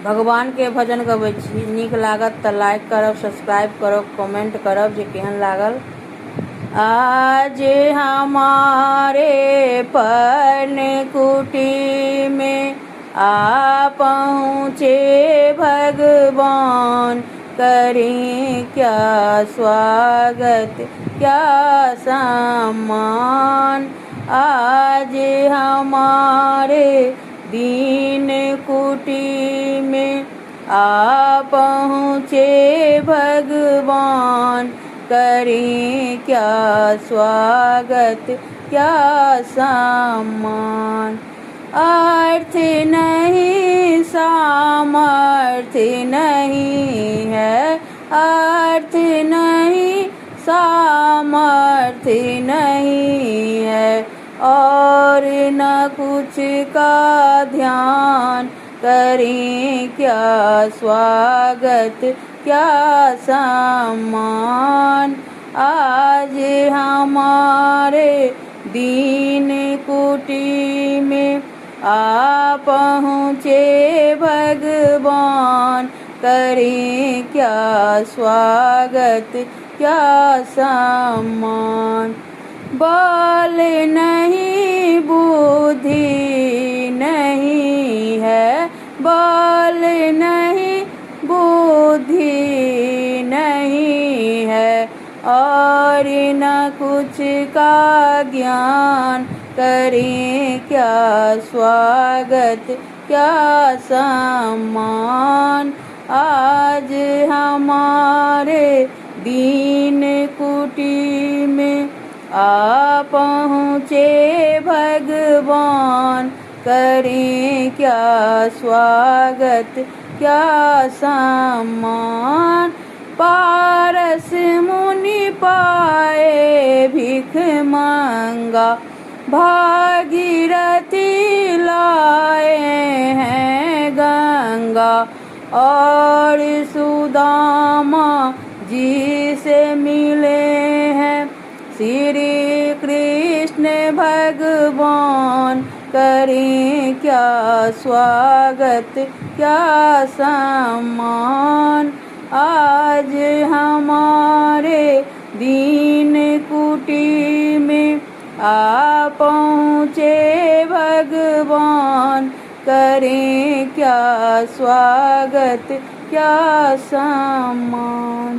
भगवान के भजन गबै छी। नीक लागत तऽ लाइक करब, सब्सक्राइब करब, कमेंट करब जे केहन लागल। आज हमारे पर्णकुटी में आ पहुँचे भगवान, करें क्या स्वागत क्या सम्मान। आज हमारे दीन कुटी में आ पहुँचे भगवान, करें क्या स्वागत क्या सम्मान। अर्थ नहीं सामर्थ्य नहीं है, अर्थ नहीं सामर्थ्य नहीं है, और न कुछ का ध्यान, करें क्या स्वागत क्या सम्मान। आज हमारे दीन कुटी में आ पहुँचे भगवान, करें क्या स्वागत क्या सम्मान। बल नहीं बुद्धि नहीं है, बल नहीं बुद्धि नहीं है, और न कुछ का ज्ञान, करें क्या स्वागत क्या सम्मान। आज हमारे दीन कुटी में आ पहुँचे भगवान, करें क्या स्वागत क्या सम्मान। पारस मुनि पाए भिख मांगा, भागीरथी लाए हैं गंगा, और सुदामा जी से मिले हैं श्री कृष्ण भगवान, करें क्या स्वागत क्या सम्मान। आज हमारे दीन कुटी में आ पहुँचे भगवान, करें क्या स्वागत क्या सम्मान।